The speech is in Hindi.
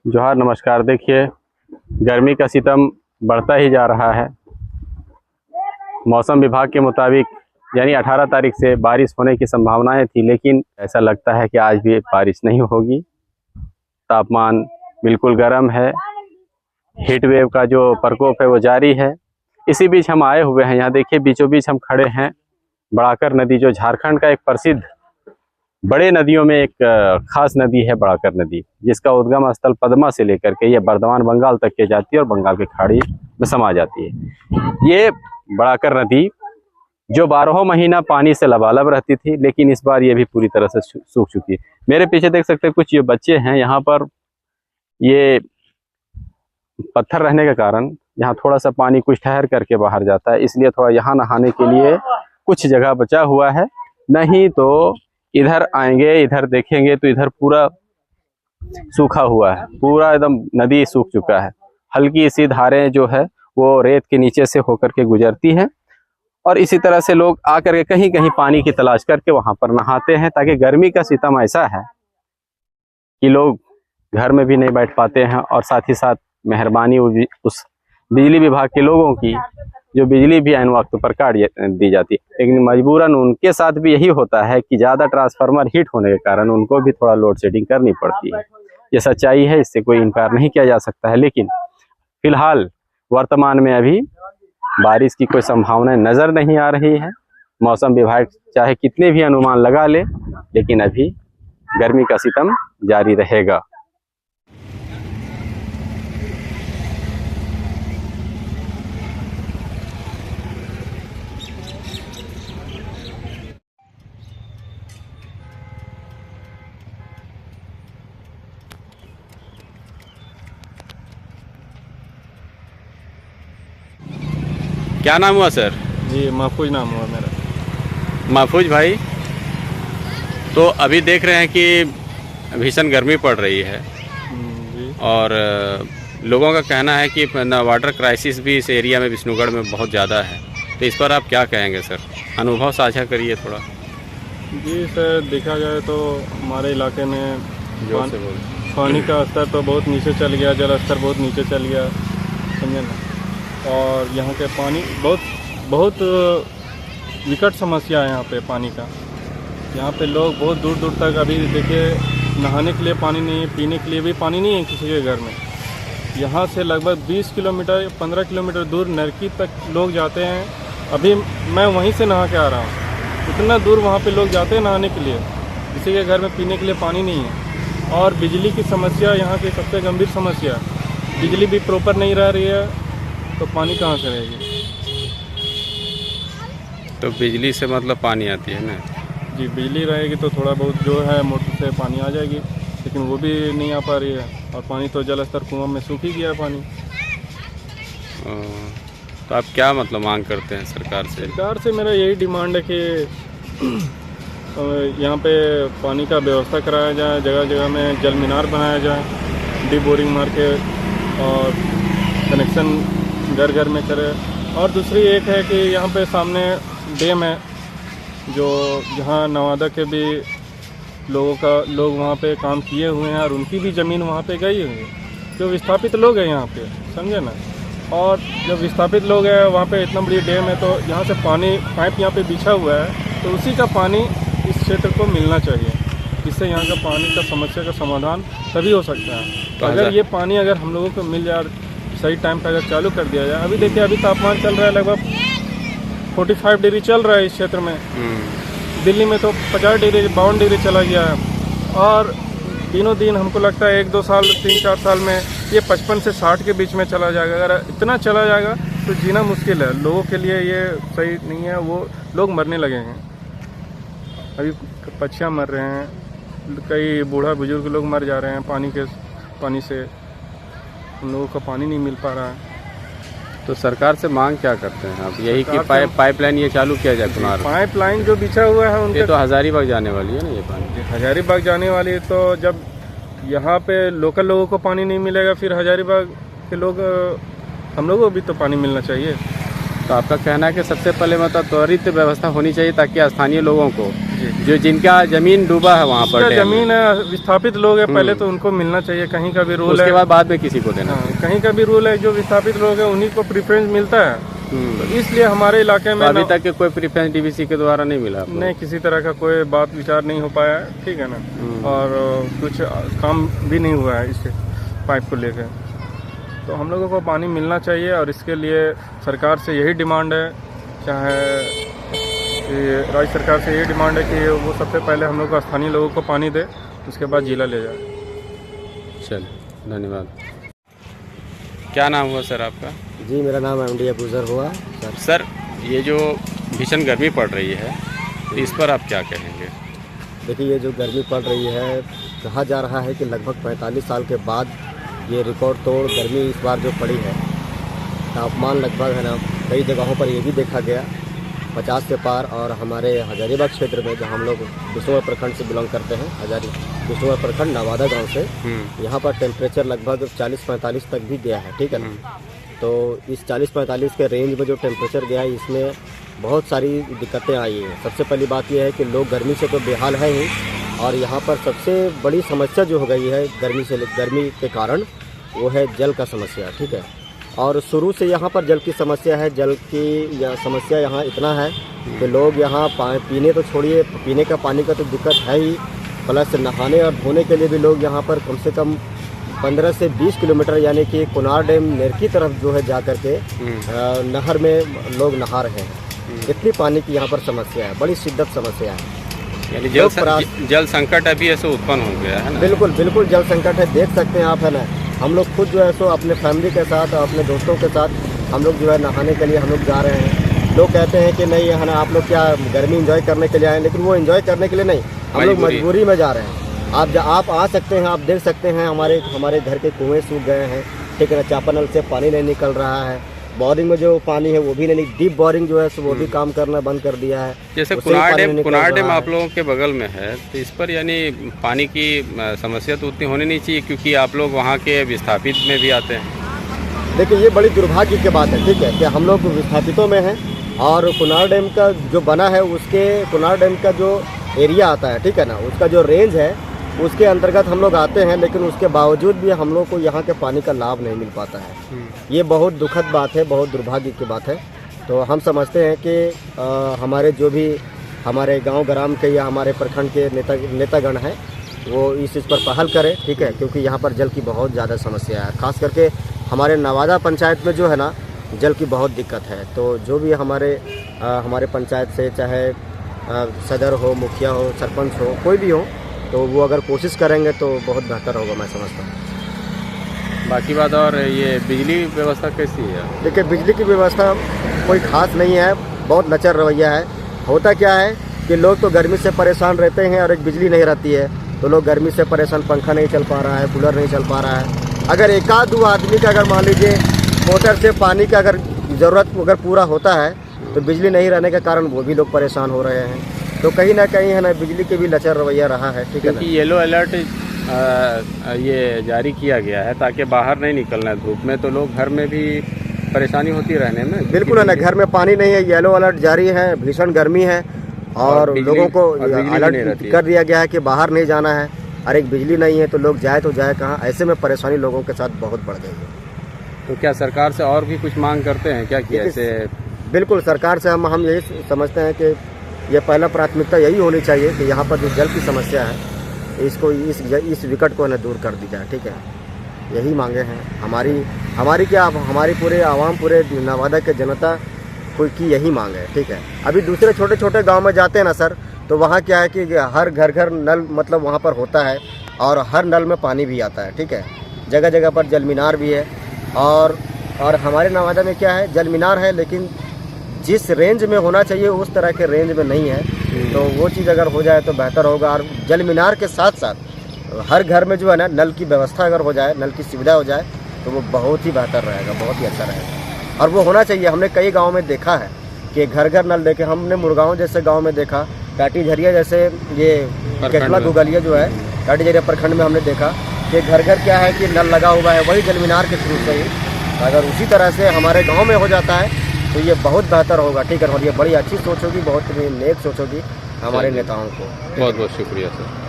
जोहार नमस्कार। देखिए, गर्मी का सितम बढ़ता ही जा रहा है। मौसम विभाग के मुताबिक यानी 18 तारीख से बारिश होने की संभावनाएं थी, लेकिन ऐसा लगता है कि आज भी बारिश नहीं होगी। तापमान बिल्कुल गर्म है। हीट वेव का जो प्रकोप है वो जारी है। इसी बीच हम आए हुए हैं, यहाँ देखिए बीचों बीच हम खड़े हैं। बड़ाकर नदी जो झारखंड का एक प्रसिद्ध बड़े नदियों में एक खास नदी है बड़ाकर नदी, जिसका उद्गम स्थल पद्मा से लेकर के ये बर्धमान बंगाल तक के जाती है और बंगाल की खाड़ी में समा जाती है। ये बड़ाकर नदी जो 12 महीना पानी से लबालब रहती थी, लेकिन इस बार ये भी पूरी तरह से सूख चुकी है। मेरे पीछे देख सकते हैं कुछ ये बच्चे हैं। यहाँ पर ये पत्थर रहने के कारण यहाँ थोड़ा सा पानी कुछ ठहर करके बाहर जाता है, इसलिए थोड़ा यहाँ नहाने के लिए कुछ जगह बचा हुआ है। नहीं तो इधर आएंगे, इधर देखेंगे तो इधर पूरा सूखा हुआ है, पूरा एकदम नदी सूख चुका है। हल्की सी धारें जो है वो रेत के नीचे से होकर के गुजरती हैं और इसी तरह से लोग आकर के कहीं कहीं पानी की तलाश करके वहां पर नहाते हैं, ताकि गर्मी का सितम ऐसा है कि लोग घर में भी नहीं बैठ पाते हैं। और साथ ही साथ मेहरबानी उस बिजली विभाग के लोगों की, जो बिजली भी ऐन वक्त पर काट दी जाती है, लेकिन मजबूरन उनके साथ भी यही होता है कि ज़्यादा ट्रांसफार्मर हीट होने के कारण उनको भी थोड़ा लोड शेडिंग करनी पड़ती है। ये सच्चाई है, इससे कोई इनकार नहीं किया जा सकता है। लेकिन फिलहाल वर्तमान में अभी बारिश की कोई संभावना नज़र नहीं आ रही है। मौसम विभाग चाहे कितने भी अनुमान लगा ले, लेकिन अभी गर्मी का सितम जारी रहेगा। क्या नाम हुआ सर? जी महफूज नाम हुआ मेरा। महफूज भाई, तो अभी देख रहे हैं कि भीषण गर्मी पड़ रही है जी। और लोगों का कहना है कि वाटर क्राइसिस भी इस एरिया में विष्णुगढ़ में बहुत ज़्यादा है। तो इस पर आप क्या कहेंगे सर? अनुभव साझा करिए थोड़ा। जी सर, देखा जाए तो हमारे इलाके में जोर से बोल। पानी का स्तर तो बहुत नीचे चल गया, जल स्तर बहुत नीचे चल गया, समझे ना। और यहाँ के पानी बहुत विकट समस्या है यहाँ पे पानी का। यहाँ पे लोग बहुत दूर दूर तक, अभी देखिए नहाने के लिए पानी नहीं है, पीने के लिए भी पानी नहीं है किसी के घर में। यहाँ से लगभग 20 किलोमीटर 15 किलोमीटर दूर नरकी तक लोग जाते हैं। अभी मैं वहीं से नहा के आ रहा हूँ। इतना दूर वहाँ पे लोग जाते हैं नहाने के लिए, किसी के घर में पीने के लिए पानी नहीं है। और बिजली की समस्या यहाँ की सबसे गंभीर समस्या है। बिजली भी प्रॉपर नहीं रह रही है, तो पानी कहाँ से रहेगी? तो बिजली से मतलब पानी आती है ना? जी, बिजली रहेगी तो थोड़ा बहुत जो है मोटर से पानी आ जाएगी, लेकिन वो भी नहीं आ पा रही है। और पानी तो जल स्तर कुआं में सूख ही गया है पानी। तो आप क्या मतलब मांग करते हैं सरकार से? सरकार से मेरा यही डिमांड है कि यहाँ पे पानी का व्यवस्था कराया जाए, जगह जगह में जल मीनार बनाया जाए, डी बोरिंग मार के, और कनेक्शन घर घर में करे। और दूसरी एक है कि यहाँ पे सामने डैम है, जो जहाँ नवादा के भी लोग वहाँ पे काम किए हुए हैं और उनकी भी ज़मीन वहाँ पे गई हुई है, जो विस्थापित लोग हैं यहाँ पे, समझे ना। और जब विस्थापित लोग हैं वहाँ पे, इतना बड़ी डैम है, तो यहाँ से पानी पाइप यहाँ पे बिछा हुआ है, तो उसी का पानी इस क्षेत्र को मिलना चाहिए। इससे यहाँ का पानी का समस्या का समाधान तभी हो सकता है। तो अगर ये पानी अगर हम लोगों को मिल जाए, सही टाइम पर अगर चालू कर दिया जाए। अभी देखिए, अभी तापमान चल रहा है लगभग 45 डिग्री चल रहा है इस क्षेत्र में। दिल्ली में तो 50 डिग्री 52 डिग्री चला गया है। और दिनों दिन हमको लगता है 1-2 साल 3-4 साल में ये 55 से 60 के बीच में चला जाएगा। अगर इतना चला जाएगा तो जीना मुश्किल है लोगों के लिए, ये सही नहीं है। वो लोग मरने लगे हैं, अभी पक्षियाँ मर रहे हैं, कई बूढ़ा बुजुर्ग लोग मर जा रहे हैं पानी से। उन लोगों को पानी नहीं मिल पा रहा है। तो सरकार से मांग क्या करते हैं आप? यही कि पाइपलाइन ये चालू किया जाए। पाइपलाइन जो बिछा हुआ है उनके, ये तो हजारीबाग जाने वाली है ना ये पानी? हजारीबाग जाने वाली है। तो जब यहाँ पे लोकल लोगों को पानी नहीं मिलेगा, फिर हजारीबाग के लोग, हम लोगों को भी तो पानी मिलना चाहिए। तो आपका कहना है कि सबसे पहले मतलब त्वरित व्यवस्था होनी चाहिए, ताकि स्थानीय लोगों को जो जिनका जमीन डूबा है वहाँ पर जिसका जमीन है, विस्थापित लोग हैं, पहले तो उनको मिलना चाहिए। कहीं का भी रूल उसके है, बाद में किसी को देना। कहीं का भी रूल है, जो विस्थापित लोग हैं उन्हीं को प्रेफरेंस मिलता है। तो इसलिए हमारे इलाके में अभी तक के कोई प्रेफरेंस डीवीसी के द्वारा नहीं मिला आपको? नहीं, किसी तरह का कोई बात विचार नहीं हो पाया है, ठीक है ना। और कुछ काम भी नहीं हुआ है इस पाइप को लेकर। तो हम लोगों को पानी मिलना चाहिए और इसके लिए सरकार से यही डिमांड है, चाहे राज्य सरकार से यही डिमांड है कि वो सबसे पहले हम लोग को स्थानीय लोगों को पानी दे, उसके बाद जिला ले जाए। चलिए, धन्यवाद। क्या नाम हुआ सर आपका? जी, मेरा नाम एमडी अबूजर हुआ सर। सर, ये जो भीषण गर्मी पड़ रही है, तो इस पर आप क्या कहेंगे? देखिए, ये जो गर्मी पड़ रही है, कहा जा रहा है कि लगभग 45 साल के बाद ये रिकॉर्ड तोड़ गर्मी इस बार जो पड़ी है। तापमान लगभग है ना, कई जगहों पर ये भी देखा गया 50 से पार। और हमारे हजारीबाग क्षेत्र में, जहाँ हम लोग बिशनपुर प्रखंड से बिलोंग करते हैं, बिशनपुर प्रखंड नवादा गांव से, यहाँ पर टेम्परेचर लगभग 40-45 तक भी गया है, ठीक है ना। तो इस 40-45 के रेंज में जो टेम्परेचर गया है, इसमें बहुत सारी दिक्कतें आई हैं। सबसे पहली बात यह है कि लोग गर्मी से तो बेहाल है ही, और यहाँ पर सबसे बड़ी समस्या जो हो गई है गर्मी के कारण, वो है जल का समस्या, ठीक है। और शुरू से यहाँ पर जल की समस्या है। जल की समस्या यहाँ इतना है कि लोग यहाँ पीने तो छोड़िए, पीने का पानी का तो दिक्कत है ही, प्लस नहाने और धोने के लिए भी लोग यहाँ पर कम से कम 15 से 20 किलोमीटर यानी कि कुनार डैम नेर की तरफ जो है जा कर के नहर में लोग नहा रहे हैं। इतनी पानी की यहाँ पर समस्या है, बड़ी शिद्दत समस्या है। यानी जल संकट अभी ऐसे उत्पन्न हो गया है ना? बिल्कुल बिल्कुल जल संकट है। देख सकते हैं आप, है ना। हम लोग खुद जो है सो अपने फैमिली के साथ, अपने दोस्तों के साथ हम लोग जो है नहाने के लिए हम लोग जा रहे हैं। लोग कहते हैं कि नहीं है ना, आप लोग क्या गर्मी एंजॉय करने के लिए आए, लेकिन वो एंजॉय करने के लिए नहीं, हम लोग मजबूरी में जा रहे हैं। आप आ सकते हैं, आप देख सकते हैं हमारे घर के कुएँ सूख गए हैं, ठीक है ना। चापानल से पानी नहीं निकल रहा है, बोरिंग में जो पानी है वो भी नहीं, डीप बोरिंग जो है वो भी काम करना बंद कर दिया है। जैसे कुनार डैम आप लोगों के बगल में है, तो इस पर यानी पानी की समस्या तो उतनी होनी नहीं चाहिए, क्योंकि आप लोग वहाँ के विस्थापित में भी आते हैं। देखिए, ये बड़ी दुर्भाग्य की बात है, ठीक है, कि हम लोग विस्थापितों में हैं और कुनार डैम का जो बना है, उसके कुनार डैम का जो एरिया आता है, ठीक है ना, उसका जो रेंज है उसके अंतर्गत हम लोग आते हैं, लेकिन उसके बावजूद भी हम लोग को यहाँ के पानी का लाभ नहीं मिल पाता है। ये बहुत दुखद बात है, बहुत दुर्भाग्य की बात है। तो हम समझते हैं कि हमारे जो भी हमारे गांव ग्राम के या हमारे प्रखंड के नेतागण हैं, वो इस चीज़ पर पहल करें, ठीक है, क्योंकि यहाँ पर जल की बहुत ज़्यादा समस्या है। खास करके हमारे नवादा पंचायत में जो है ना, जल की बहुत दिक्कत है। तो जो भी हमारे पंचायत से, चाहे सदर हो, मुखिया हो, सरपंच हो, कोई भी हो, तो वो अगर कोशिश करेंगे तो बहुत बेहतर होगा, मैं समझता हूँ। बाकी बात, और ये बिजली व्यवस्था कैसी है? देखिए, बिजली की व्यवस्था कोई खास नहीं है, बहुत लचर रवैया है। होता क्या है कि लोग तो गर्मी से परेशान रहते हैं और एक बिजली नहीं रहती है, तो लोग गर्मी से परेशान, पंखा नहीं चल पा रहा है, कूलर नहीं चल पा रहा है। अगर एक आध दो आदमी का अगर मान लीजिए मोटर से पानी का अगर ज़रूरत अगर पूरा होता है, तो बिजली नहीं रहने के कारण वो भी लोग परेशान हो रहे हैं। तो कहीं ना कहीं है ना, बिजली के भी लचर रवैया रहा है, ठीक है ना। येलो अलर्ट ये जारी किया गया है ताकि बाहर नहीं निकलना है धूप में, तो लोग घर में भी परेशानी होती रहने में। बिल्कुल है ना, घर में पानी नहीं है, येलो अलर्ट जारी है, भीषण गर्मी है, और लोगों को अलर्ट कर दिया गया है कि बाहर नहीं जाना है। और एक बिजली नहीं है तो लोग जाए तो जाए कहाँ, ऐसे में परेशानी लोगों के साथ बहुत बढ़ गई है। तो क्या सरकार से और भी कुछ मांग करते हैं क्या कि ऐसे? बिल्कुल, सरकार से हम यही समझते हैं कि ये पहला प्राथमिकता यही होनी चाहिए कि यहाँ पर जो जल की समस्या है, इसको इस विकट को न दूर कर दी जाए, ठीक है। यही मांगे हैं हमारी क्या, हमारी पूरे आवाम, पूरे नवादा के जनता की यही मांग है, ठीक है। अभी दूसरे छोटे छोटे गांव में जाते हैं ना सर, तो वहाँ क्या है कि हर घर नल मतलब वहाँ पर होता है, और हर नल में पानी भी आता है, ठीक है। जगह जगह पर जल मीनार भी है, और हमारे नवादा में क्या है, जल मीनार है, लेकिन जिस रेंज में होना चाहिए उस तरह के रेंज में नहीं है। तो वो चीज़ अगर हो जाए तो बेहतर होगा। और जल मीनार के साथ साथ हर घर में जो है ना, नल की व्यवस्था अगर हो जाए, नल की सुविधा हो जाए, तो वो बहुत ही बेहतर रहेगा, बहुत ही अच्छा रहेगा। और वो होना चाहिए। हमने कई गाँव में देखा है कि घर घर नल देखे। हमने मुरगांव जैसे गाँव में देखा, टाटी झरिया जैसे ये केटला गुगलिया जो है टाटी झरिया प्रखंड में हमने देखा कि घर घर क्या है कि नल लगा हुआ है, वही जल मीनार के थ्रू से ही। अगर उसी तरह से हमारे गाँव में हो जाता है तो ये बहुत बेहतर होगा, ठीक है। और ये बड़ी अच्छी सोच होगी, बहुत नेक सोच होगी। हमारे नेताओं को। बहुत बहुत शुक्रिया सर।